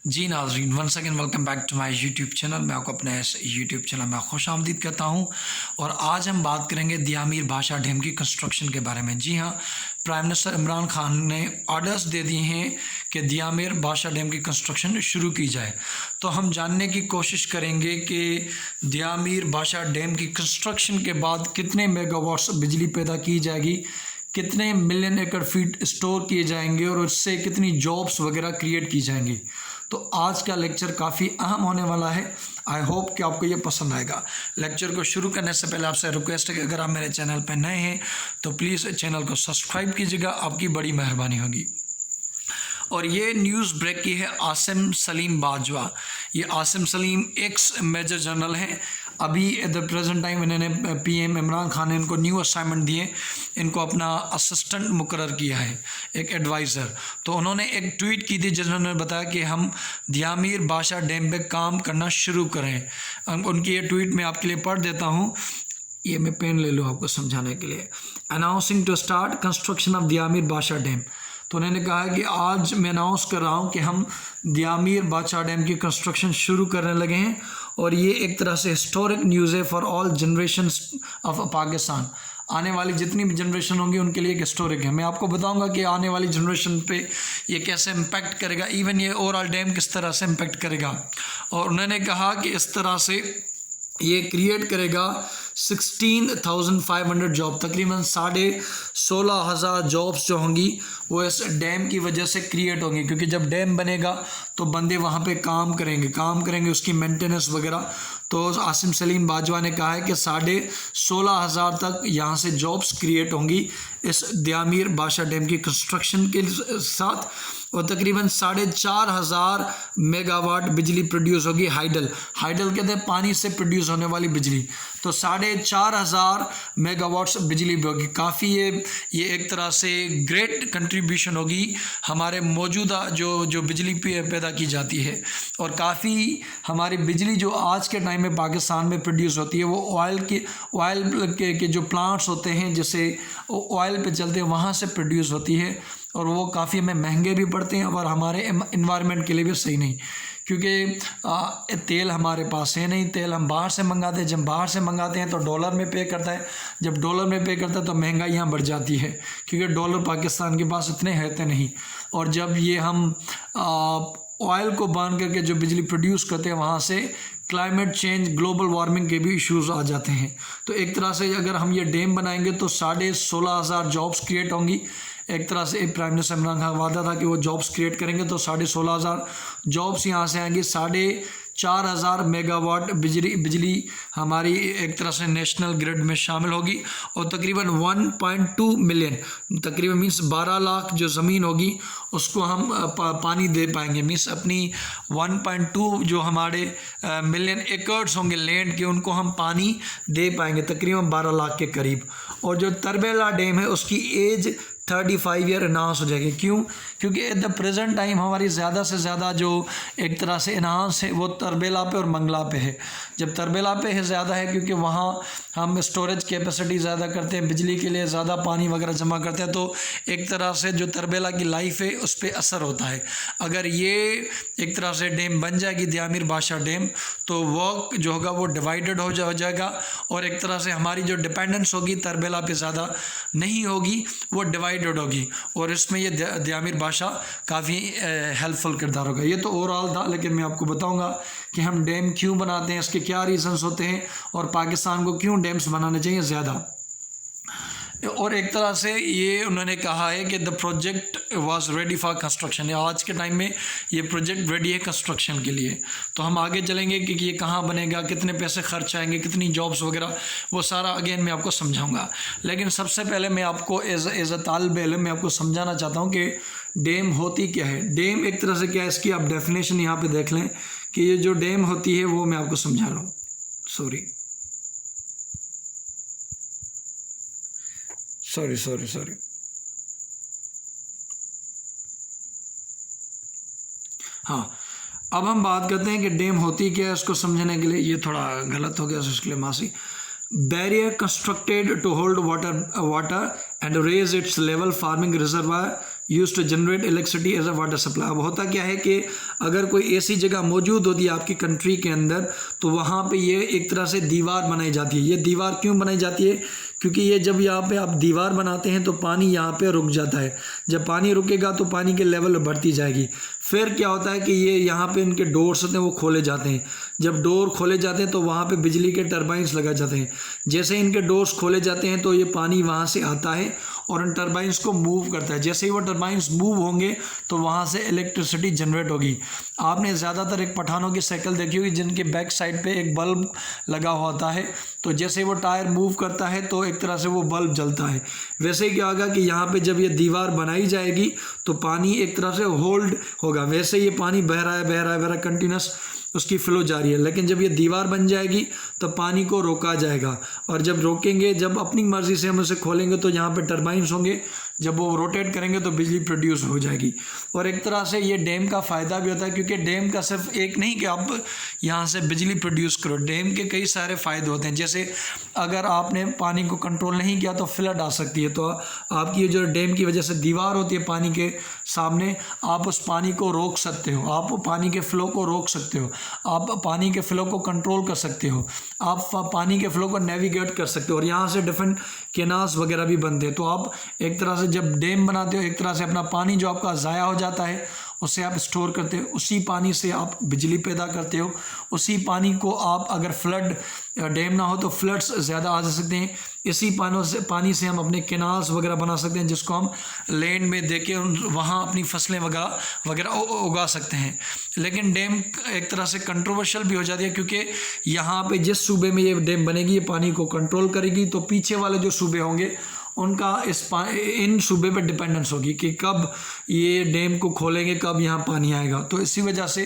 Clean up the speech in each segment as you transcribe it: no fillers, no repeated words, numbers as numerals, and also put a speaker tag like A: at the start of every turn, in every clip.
A: जी नाज़रीन, once again welcome back to my YouTube channel. मैं आपको अपने इस यूट्यूब चैनल में खुश आमदीद करता हूं और आज हम बात करेंगे दियामीर भाषा डैम की कंस्ट्रक्शन के बारे में। जी हां, प्राइम मिनिस्टर इमरान खान ने ऑर्डर्स दे दिए हैं कि दियामीर भाषा डैम की कंस्ट्रक्शन शुरू की जाए। तो हम जानने की कोशिश करेंगे कि दियामीर भाषा डैम की कंस्ट्रक्शन के बाद कितने मेगावाट्स बिजली पैदा की जाएगी, कितने मिलियन एकड़ फीट स्टोर किए जाएंगे और उससे कितनी जॉब्स वगैरह क्रिएट की जाएंगी। तो आज का लेक्चर काफ़ी अहम होने वाला है। आई होप कि आपको ये पसंद आएगा। लेक्चर को शुरू करने से पहले आपसे रिक्वेस्ट है कि अगर आप मेरे चैनल पर नए हैं तो प्लीज़ चैनल को सब्सक्राइब कीजिएगा, आपकी बड़ी मेहरबानी होगी। और ये न्यूज़ ब्रेक की है आसिम सलीम बाजवा। ये Asim Saleem ex major general हैं। अभी एट द प्रेजेंट टाइम इन्होंने पीएम इमरान खान ने इनको न्यू असाइनमेंट दिए, इनको अपना असिस्टेंट मुकर्रर किया है, एक एडवाइज़र। तो उन्होंने एक ट्वीट की थी जिन्होंने बताया कि हम दियामीर भाषा डैम पे काम करना शुरू करें। उनकी ये ट्वीट मैं आपके लिए पढ़ देता हूँ। ये मैं पेन ले लूँ आपको समझाने के लिए। Announcing to start construction of Diamer Bhasha dam. तो उन्होंने कहा है कि आज मैं अनाउंस कर रहा हूँ कि हम दियामीर भाषा डैम की कंस्ट्रक्शन शुरू करने लगे हैं और ये एक तरह से हिस्टोरिक न्यूज़ है for all generations of Pakistan. आने वाली जितनी भी जनरेशन होंगी उनके लिए एक हिस्टोरिक है। मैं आपको बताऊंगा कि आने वाली जनरेशन पे ये कैसे इम्पैक्ट करेगा, इवन ये ओवरऑल डैम किस तरह से इम्पैक्ट करेगा। और उन्होंने कहा कि इस तरह से ये क्रिएट करेगा 16,500 जॉब, तकरीबन 16,500 जॉब्स जो होंगी वो इस डैम की वजह से क्रिएट होंगी। क्योंकि जब डैम बनेगा तो बंदे वहाँ पे काम करेंगे उसकी मेंटेनेंस वगैरह। तो आसिम सलीम बाजवा ने कहा है कि 16,500 तक यहाँ से जॉब्स क्रिएट होंगी इस दियामीर भाषा डैम की कंस्ट्रक्शन के साथ। और तकरीबन 4,500 मेगावाट बिजली प्रोड्यूस होगी। हाइडल कहते हैं पानी से प्रोड्यूस होने वाली बिजली। तो 4,500 मेगावाट्स बिजली भी होगी। काफ़ी ये एक तरह से ग्रेट कंट्रीब्यूशन होगी हमारे मौजूदा जो बिजली पैदा की जाती है। और काफ़ी हमारी बिजली जो आज के टाइम में पाकिस्तान में प्रोड्यूस होती है वो ऑयल के जो प्लांट्स होते हैं, जैसे ऑयल पे चलते हैं, वहाँ से प्रोड्यूस होती है। और वो काफ़ी हमें महंगे भी पड़ते हैं और हमारे इन्वायरमेंट के लिए भी सही नहीं, क्योंकि तेल हमारे पास है नहीं। तेल हम बाहर से मंगाते हैं, जब बाहर से मंगाते हैं तो डॉलर में पे करता है, जब डॉलर में पे करता है तो महंगाई यहाँ बढ़ जाती है, क्योंकि डॉलर पाकिस्तान के पास इतने रहते नहीं। और जब ये हम ऑयल को बर्न करके जो बिजली प्रोड्यूस करते हैं वहाँ से क्लाइमेट चेंज, ग्लोबल वार्मिंग के भी इश्यूज आ जाते हैं। तो एक तरह से अगर हम ये डैम बनाएंगे तो 16,500 जॉब्स क्रिएट होंगी। एक तरह से प्राइम मिनिस्टर इमरान खान का वादा था कि वो जॉब्स क्रिएट करेंगे, तो 16,500 जॉब्स यहाँ से आएंगी। 4,500 मेगावाट बिजली हमारी एक तरह से नेशनल ग्रिड में शामिल होगी। और तकरीबन 1.2 मिलियन, तकरीबन मीन्स 12 लाख जो ज़मीन होगी उसको हम पानी दे पाएंगे। मीन्स अपनी 1.2 जो हमारे मिलियन एकर्स होंगे लैंड के, उनको हम पानी दे पाएंगे, तकरीबन 12 लाख के करीब। और जो तरबेला डैम है उसकी एज 35 ईयर इन्हांस हो जाएगी। क्यों? क्योंकि एट द प्रेजेंट टाइम हमारी ज़्यादा से ज़्यादा जो एक तरह से इन्हांस है वो तरबेला पे और मंगला पे है। जब तरबेला पे है ज़्यादा है क्योंकि वहाँ हम स्टोरेज कैपेसिटी ज़्यादा करते हैं, बिजली के लिए ज़्यादा पानी वगैरह जमा करते हैं, तो एक तरह से जो तरबेला की लाइफ है उस पर असर होता है। अगर ये एक तरह से डैम बन जाएगी दियामीर भाषा डैम, तो वर्क जो होगा वो डिवाइडेड हो जाएगा और एक तरह से हमारी जो डिपेंडेंस होगी तरबेला पे ज़्यादा नहीं होगी, वो डिवाइडेड होगी। और इसमें ये दियामीर भाषा काफ़ी हेल्पफुल किरदार होगा। ये तो ओवरऑल था, लेकिन मैं आपको बताऊंगा कि हम डैम क्यों बनाते हैं, इसके क्या रीजंस होते हैं और पाकिस्तान को क्यों डैम्स बनाने चाहिए ज़्यादा। और एक तरह से ये उन्होंने कहा है कि the project was ready for construction. आज के टाइम में ये प्रोजेक्ट रेडी है कंस्ट्रक्शन के लिए। तो हम आगे चलेंगे कि ये कहाँ बनेगा, कितने पैसे खर्च आएंगे, कितनी जॉब्स वगैरह, वो सारा अगेन मैं आपको समझाऊंगा। लेकिन सबसे पहले मैं आपको एज अ तालिब इल्म मैं आपको समझाना चाहता हूँ कि डैम होती क्या है। डैम एक तरह से क्या है, इसकी आप डेफिनेशन यहाँ पर देख लें कि ये जो डैम होती है वो मैं आपको समझा रहा हूँ। सॉरी। हाँ, अब हम बात करते हैं कि डैम होती क्या है। इसको समझने के लिए, ये थोड़ा गलत हो गया इसके लिए मासी। Barrier constructed to hold water and raise its level, forming reservoir used to generate electricity as a water supply. अब होता क्या है कि अगर कोई ऐसी जगह मौजूद होती है आपकी कंट्री के अंदर, तो वहाँ पे ये एक तरह से दीवार बनाई जाती है। ये दीवार क्यों बनाई जाती है? क्योंकि ये जब यहाँ पे आप दीवार बनाते हैं तो पानी यहाँ पे रुक जाता है। जब पानी रुकेगा तो पानी के लेवल बढ़ती जाएगी। फिर क्या होता है कि ये यहाँ पे इनके डोर्स होते हैं वो खोले जाते हैं। जब डोर खोले जाते हैं तो वहाँ पे बिजली के टरबाइंस लगा जाते हैं। जैसे इनके डोर्स खोले जाते हैं तो ये पानी वहाँ से आता है और इन टरबाइंस को मूव करता है। जैसे ही वो टरबाइंस मूव होंगे तो वहाँ से इलेक्ट्रिसिटी जनरेट होगी। आपने ज़्यादातर एक पठानों की साइकिल देखी होगी जिनके बैक साइड पे एक बल्ब लगा होता है, तो जैसे ही वो टायर मूव करता है तो एक तरह से वो बल्ब जलता है। वैसे ही क्या होगा कि यहाँ पे जब ये दीवार बनाई जाएगी तो पानी एक तरह से होल्ड होगा। वैसे ये पानी बह रहा है बह रहा है बह रहा है, कंटिन्यूस उसकी फ्लो जारी है। लेकिन जब ये दीवार बन जाएगी तो पानी को रोका जाएगा, और जब रोकेंगे, जब अपनी मर्जी से हम उसे खोलेंगे तो यहाँ पे टरबाइंस होंगे, जब वो रोटेट करेंगे तो बिजली प्रोड्यूस हो जाएगी। और एक तरह से ये डैम का फ़ायदा भी होता है, क्योंकि डैम का सिर्फ एक नहीं कि आप यहाँ से बिजली प्रोड्यूस करो, डैम के कई सारे फ़ायदे होते हैं। जैसे अगर आपने पानी को कंट्रोल नहीं किया तो फ्लड आ सकती है, तो आपकी जो डैम की वजह से दीवार होती है पानी के सामने, आप उस पानी को रोक सकते हो, आप पानी के फ़्लो को रोक सकते हो, आप पानी के फ़्लो को कंट्रोल कर सकते हो, आप पानी के फ़्लो को नेविगेट कर सकते हो। और यहाँ से डिफरेंट कैनाल्स वगैरह भी बनते हैं। तो आप एक तरह से जब डैम बनाते हो, एक तरह से अपना पानी जो आपका ज़ाया हो जाता है उसे आप स्टोर करते हो, उसी पानी से आप बिजली पैदा करते हो। उसी पानी को आप, अगर फ्लड डैम ना हो तो फ्लड्स ज़्यादा आ जा सकते हैं। इसी पानी से हम अपने कैनाल्स वगैरह बना सकते हैं, जिसको हम लैंड में दे के वहाँ अपनी फसलें वगैरह उगा सकते हैं। लेकिन डैम एक तरह से कंट्रोवर्शियल भी हो जाती है, क्योंकि यहाँ पे जिस सूबे में ये डैम बनेगी ये पानी को कंट्रोल करेगी, तो पीछे वाले जो सूबे होंगे उनका इन सूबे पर डिपेंडेंस होगी कि कब ये डैम को खोलेंगे, कब यहाँ पानी आएगा। तो इसी वजह से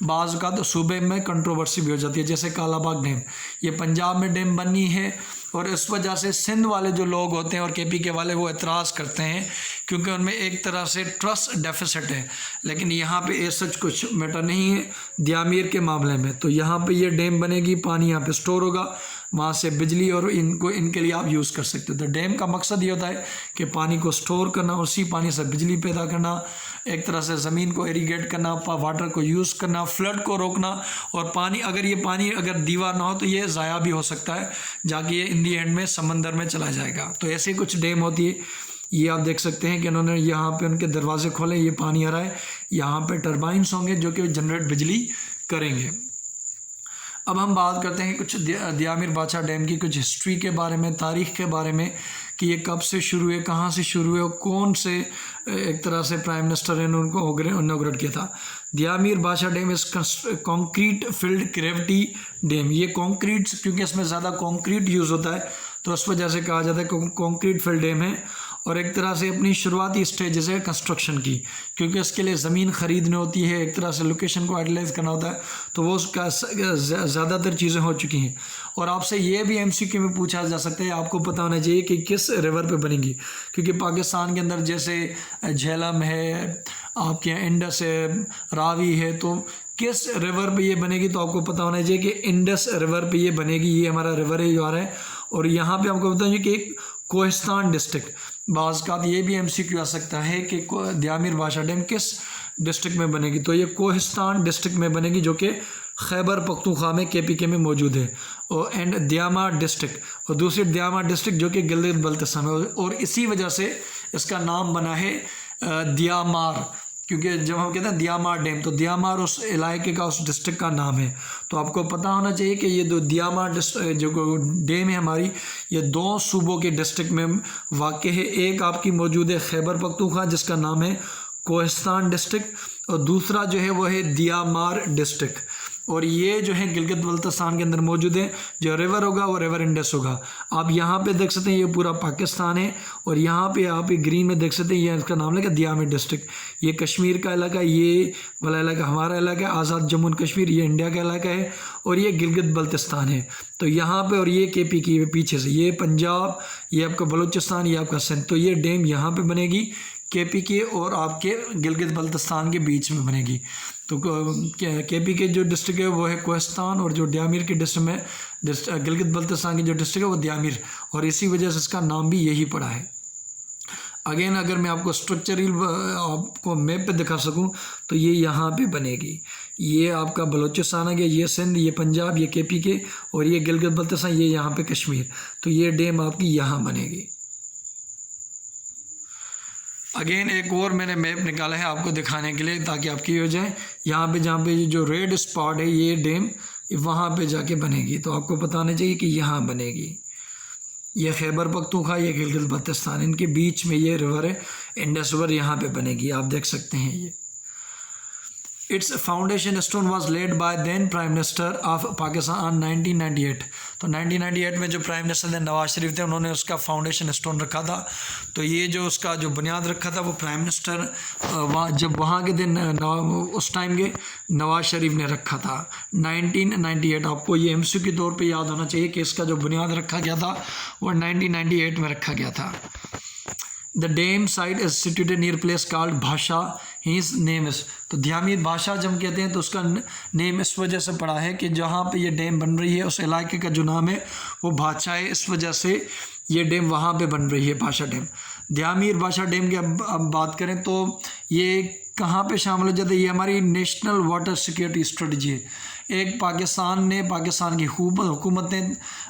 A: बाज़ का तो सूबे में कंट्रोवर्सी भी हो जाती है। जैसे कालाबाग डैम, ये पंजाब में डैम बनी है, और इस वजह से सिंध वाले जो लोग होते हैं और केपी के वाले वो एतराज़ करते हैं, क्योंकि उनमें एक तरह से ट्रस्ट डेफिसिट है। लेकिन यहाँ पे ये सच कुछ मैटर नहीं है दियामीर के मामले में। तो यहाँ पे ये डैम बनेगी, पानी यहाँ पे स्टोर होगा, वहाँ से बिजली और इनके लिए आप यूज़ कर सकते हो। तो डैम का मकसद ये होता है कि पानी को स्टोर करना, उसी पानी से बिजली पैदा करना, एक तरह से ज़मीन को इरीगेट करना, वाटर को यूज़ करना, फ्लड को रोकना। और पानी अगर दीवार ना हो तो ये ज़ाया भी हो सकता है, जाके ये इन दी एंड में समंदर में चला जाएगा। तो ऐसे कुछ डैम होती है। ये आप देख सकते हैं कि उन्होंने यहाँ पे उनके दरवाजे खोले, ये पानी आ रहा है, यहाँ पे टरबाइंस होंगे जो कि जनरेट बिजली करेंगे। अब हम बात करते हैं कुछ दियामीर बादशाह डैम की कुछ हिस्ट्री के बारे में, तारीख़ के बारे में, कि ये कब से शुरू हुए, कहाँ से शुरू हुए, और कौन से एक तरह से प्राइम मिनिस्टर ने उनको इनॉग्रेट किया था। दियामीर बादशाह डैम इस कंक्रीट फिल्ड ग्रेविटी डैम। ये कंक्रीट, क्योंकि इसमें ज़्यादा कंक्रीट यूज़ होता है तो उस वजह से कहा जाता है कंक्रीट फिल्ड डैम है। और एक तरह से अपनी शुरुआती स्टेजेस है कंस्ट्रक्शन की, क्योंकि इसके लिए ज़मीन ख़रीदनी होती है, एक तरह से लोकेशन को आइडलाइज करना होता है, तो वो उसका ज़्यादातर चीज़ें हो चुकी हैं। और आपसे ये भी एमसीक्यू में पूछा जा सकता है, आपको पता होना चाहिए कि किस रिवर पे बनेगी, क्योंकि पाकिस्तान के अंदर जैसे झेलम है, आपके यहाँ इंडस है, रावी है, तो किस रिवर पे ये बनेगी, तो आपको पता होना चाहिए कि इंडस रिवर पे ये बनेगी। ये हमारा रिवर है जो आ रहा है, और यहाँ पे आपको बताइए कि कोहिस्तान डिस्ट्रिक्ट, बाज़ का ये भी एमसीक्यू आ सकता है कि दियामीर बादशाह डैम किस डिस्ट्रिक्ट में बनेगी, तो ये कोहिस्तान डिस्ट्रिक्ट में बनेगी, जो कि खैबर पख्तूनख्वा में केपीके में मौजूद है। और एंड दियामा डिस्ट्रिक्ट, और दूसरी दियामा डिस्ट्रिक्ट जो कि गिलगित बल्तिस्तान में, और इसी वजह से इसका नाम बना है दियामार, क्योंकि जब हम कहते हैं दियामार डैम, तो दियामार उस इलाके का, उस डिस्ट्रिक्ट का नाम है। तो आपको पता होना चाहिए कि ये जो दियामार जो डैम है हमारी, ये 2 सूबों के डिस्ट्रिक्ट में वाक़ है। एक आपकी मौजूद है खैबर पख्तूनख्वा जिसका नाम है कोहिस्तान डिस्ट्रिक्ट, और दूसरा जो है वो है दियामार डिस्ट्रिक्ट। और ये जो है गिलगित बल्तिस्तान के अंदर मौजूद है। जो रिवर होगा वो रिवर इंडस होगा। आप यहाँ पे देख सकते हैं ये पूरा पाकिस्तान है, और यहाँ पे आप ग्रीन में देख सकते हैं ये इसका नाम लगा दियामीर डिस्ट्रिक्ट। ये कश्मीर का इलाका, ये वाला इलाका हमारा इलाका है, आज़ाद जम्मू एंड कश्मीर, ये इंडिया का इलाका है, और ये गिलगित बल्तिस्तान है। तो यहाँ पे, और ये केपी की पीछे से, ये पंजाब, ये आपका बलूचिस्तान, ये आपका सिंध। तो ये डैम यहाँ पर बनेगी केपी के और आपके गिलगित बल्तिस्तान के बीच में बनेगी। तो केपी के जो डिस्ट्रिक्ट है वो है कोहिस्तान, और जो दियामीर के डिस्ट्रिक्ट में गिलगित बल्तिस्तान की जो डिस्ट्रिक्ट है वो दियामीर, और इसी वजह से इसका नाम भी यही पड़ा है। अगेन अगर मैं आपको स्ट्रक्चरल आपको मैप पे दिखा सकूं तो ये यहाँ पे बनेगी। ये आपका बलूचिस्तान आ गया, ये सिंध, ये पंजाब, ये KPK और ये गिलगित बल्तिस्तान, ये यहाँ पे कश्मीर। तो ये डैम आपकी यहाँ बनेगी। अगेन एक और मैंने मैप निकाला है आपको दिखाने के लिए ताकि आपकी हो जाए। यहाँ पे जहाँ पे जो रेड स्पॉट है ये डैम वहाँ पे जाके बनेगी। तो आपको बताना चाहिए कि यहाँ बनेगी। ये खैबर पख्तूनख्वा, ये गिलगित बल्तिस्तान, इनके बीच में ये रिवर है इंडस रिवर, यहाँ पे बनेगी। आप देख सकते हैं ये। Its foundation stone was laid by then prime minister of Pakistan 1998। तो 1998 में जो प्राइम मिनिस्टर थे नवाज शरीफ थे, उन्होंने उसका फाउंडेशन स्टोन रखा था। तो ये जो उसका जो बुनियाद रखा था वो प्राइम मिनिस्टर जब वहाँ के दिन उस टाइम के नवाज शरीफ ने रखा था 1998। आपको ये MCQ के तौर पे याद होना चाहिए कि इसका जो बुनियाद रखा गया था वो 1998 में रखा गया था। The dam site is situated near place called भाषा, हिज नेम इज। तो ध्यामीर भाषा जब कहते हैं तो उसका नेम इस वजह से पड़ा है कि जहाँ पे ये डैम बन रही है उस इलाके का जो नाम है वो भाषा है, इस वजह से ये डैम वहाँ पे बन रही है, भाषा डैम। ध्यामीर भाषा डैम की अब बात करें तो ये कहाँ पे शामिल हो जाता है? ये हमारी नेशनल वाटर सिक्योरिटी स्ट्रेटजी है। एक पाकिस्तान की हुकूमत ने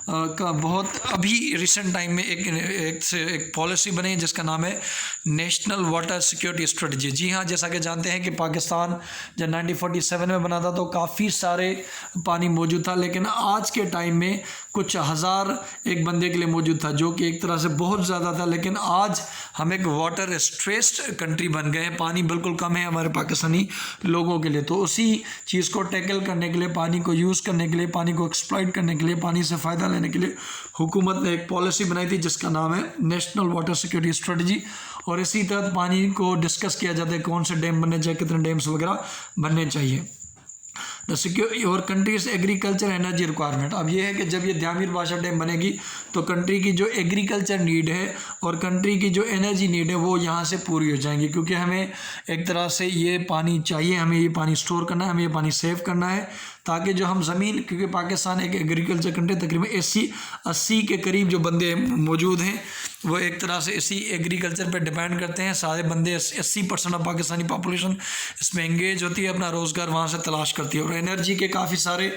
A: का बहुत अभी रिसेंट टाइम में एक पॉलिसी बनी जिसका नाम है नेशनल वाटर सिक्योरिटी स्ट्रेटजी। जी हाँ, जैसा कि जानते हैं कि पाकिस्तान जब 1947 में बना था तो काफ़ी सारे पानी मौजूद था, लेकिन आज के टाइम में कुछ हज़ार एक बंदे के लिए मौजूद था, जो कि एक तरह से बहुत ज़्यादा था। लेकिन आज हम एक वाटर स्ट्रेस्ड कंट्री बन गए हैं, पानी बिल्कुल कम है हमारे पाकिस्तानी लोगों के लिए। तो उसी चीज़ को टैकल करने के लिए, पानी को यूज़ करने के लिए, पानी को एक्सप्लॉइट करने के लिए, पानी से फ़ायदा लेने के लिए हुकूमत ने एक पॉलिसी बनाई थी जिसका नाम है नेशनल वाटर सिक्योरिटी स्ट्रेटजी। और इसी तहत पानी को डिस्कस किया जाता है कौन से डैम बनने चाहिए, कितने डैम्स वगैरह बनने चाहिए। द सिक्योर और कंट्रीज एग्रीकल्चर एनर्जी रिक्वायरमेंट। अब ये है कि जब ये ध्यामीर भाषा डैम बनेगी तो कंट्री की जो एग्रीकल्चर नीड है और कंट्री की जो एनर्जी नीड है वो यहाँ से पूरी हो जाएंगी, क्योंकि हमें एक तरह से ये पानी चाहिए, हमें ये पानी स्टोर करना है, हमें ये पानी सेव करना है, ताकि जो हम ज़मीन, क्योंकि पाकिस्तान एक एग्रीकल्चर कंट्री, तकरीबन 80 के करीब जो बंदे मौजूद हैं वो एक तरह से इसी एग्रीकल्चर पे डिपेंड करते हैं। सारे बंदे 80% ऑफ पाकिस्तानी पॉपुलेशन इसमें एंगेज होती है, अपना रोज़गार वहाँ से तलाश करती है। और एनर्जी के काफ़ी सारे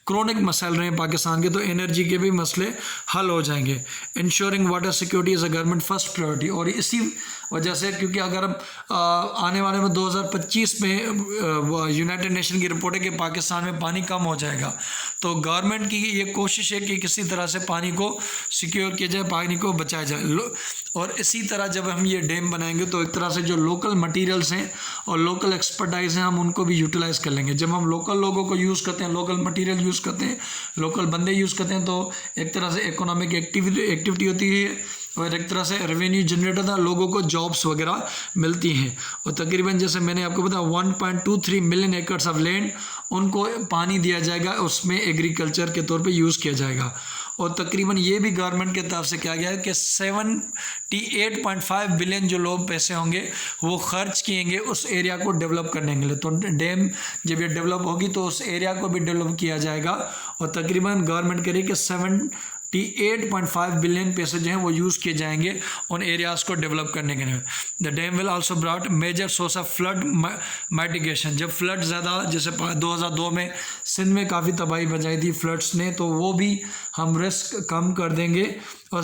A: क्रोनिक मसाइल रहे हैं पाकिस्तान के, तो एनर्जी के भी मसले हल हो जाएंगे। Ensuring water security is a government first priority. और इसी वजह से, क्योंकि अगर आने वाले में 2025 में यूनाइटेड नेशन की रिपोर्ट है कि पाकिस्तान में पानी कम हो जाएगा, तो गवर्नमेंट की ये कोशिश है कि किसी तरह से पानी को सिक्योर किया जाए, पानी को बचाया जाए। और इसी तरह जब हम ये डैम बनाएंगे तो एक तरह से जो लोकल मटेरियल्स हैं और लोकल एक्सपर्टाइज हैं हम उनको भी यूटिलाइज़ कर लेंगे। जब हम लोकल लोगों को यूज़ करते हैं, लोकल मटेरियल यूज़ करते हैं, लोकल बंदे यूज़ करते हैं, तो एक तरह से इकोनॉमिक एक्टिविटी होती है और एक तरह से रेवेन्यू जनरेट होता है, लोगों को जॉब्स वगैरह मिलती हैं। और तकरीबन जैसे मैंने आपको बताया 1.23 मिलियन एकर्स ऑफ लैंड उनको पानी दिया जाएगा, उसमें एग्रीकल्चर के तौर पे यूज़ किया जाएगा। और तकरीबन ये भी गवर्नमेंट के तरफ से किया गया है कि 78.5 बिलियन जो लोग पैसे होंगे वो खर्च किएंगे उस एरिया को डेवलप करने के लिए। तो डैम जब ये डेवलप होगी तो उस एरिया को भी डेवलप किया जाएगा। और तकरीबन गवर्नमेंट कह रही है कि 78.5 बिलियन पैसे जो हैं वो यूज़ किए जाएंगे उन एरियाज़ को डेवलप करने के लिए। The dam will also brought major source of flood mitigation. जब फ्लड ज़्यादा, जैसे 2002 में सिंध में काफ़ी तबाही बचाई थी फ्लड्स ने, तो वो भी हम रिस्क कम कर देंगे। और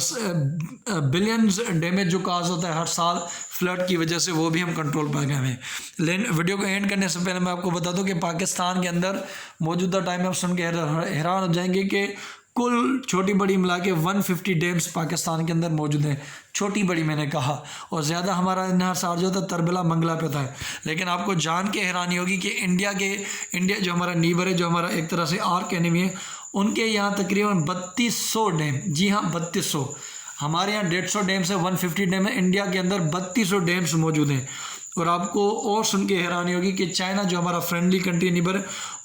A: बिलियंस डैमेज जो काज होता है हर साल फ्लड की वजह से, वो भी हम कंट्रोल पाएंगे हमें। लेकिन वीडियो को एंड करने से पहले मैं आपको बता दूं कि पाकिस्तान के अंदर मौजूदा टाइम में आप सुन के हैरान हो जाएंगे कि कुल छोटी बड़ी मिला के 150 डैम्स पाकिस्तान के अंदर मौजूद हैं। छोटी बड़ी मैंने कहा, और ज़्यादा हमारा इन्हासार जो था तरबला मंगला पे था। लेकिन आपको जान के हैरानी होगी कि इंडिया जो हमारा नीबर है, जो हमारा एक तरह से आर्क एनिमी है, उनके यहाँ तकरीबन 3200 डैम, जी हाँ 3200, हमारे यहाँ 150 डैम्स है, 150 डैम है, इंडिया के अंदर 3200 डैम्स मौजूद हैं। और आपको और सुन के हैरानी होगी कि चाइना जो हमारा फ्रेंडली कंट्री नीबर,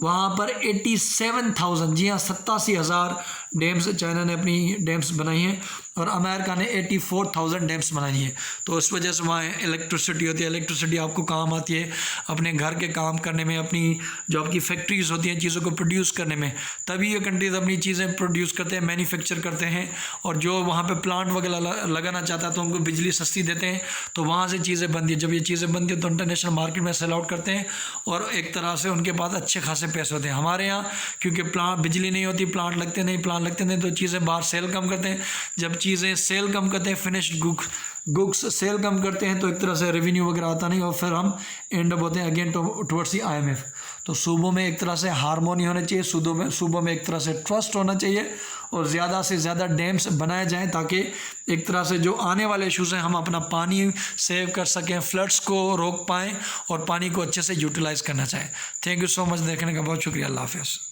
A: वहाँ पर 87,000, जी हाँ 87,000 डैम्स चाइना ने अपनी डैम्स बनाई हैं और अमेरिका ने 84,000 डैम्स बनाई हैं। तो उस वजह से वहाँ इलेक्ट्रिसिटी होती है। इलेक्ट्रिसिटी आपको काम आती है अपने घर के काम करने में, अपनी जो आपकी फैक्ट्रीज होती हैं चीज़ों को प्रोड्यूस करने में, तभी ये कंट्रीज अपनी चीज़ें प्रोड्यूस करते हैं, मैन्युफैक्चर करते हैं। और जो वहाँ पे प्लांट वगैरह लगाना चाहता है तो उनको बिजली सस्ती देते हैं, तो वहाँ से चीज़ें बनती है। जब ये चीज़ें बनती है तो इंटरनेशनल मार्केट में सेल आउट करते हैं और एक तरह से उनके पास अच्छे खासे पैसे होते हैं। हमारे यहाँ क्योंकि प्लांट बिजली नहीं होती, प्लांट लगते नहीं तो चीज़ें बाहर सेल कम करते हैं। जब चीज़ें सेल कम करते हैं, फिनिश्ड गुड्स सेल कम करते हैं, तो एक तरह से रेवेन्यू वगैरह आता नहीं और फिर हम एंड अप होते हैं अगेन टुवर्ड्स द IMF। तो सूबों में एक तरह से हार्मोनी होना चाहिए, सूबों में एक तरह से ट्रस्ट होना चाहिए और ज़्यादा से ज़्यादा डैम्स बनाए जाएं ताकि एक तरह से जो आने वाले इशूज़ हैं हम अपना पानी सेव कर सकें, फ्लड्स को रोक पाएँ और पानी को अच्छे से यूटिलाइज़ करना चाहें। थैंक यू सो मच, देखने का बहुत शुक्रिया। अल्लाह हाफ़िज़।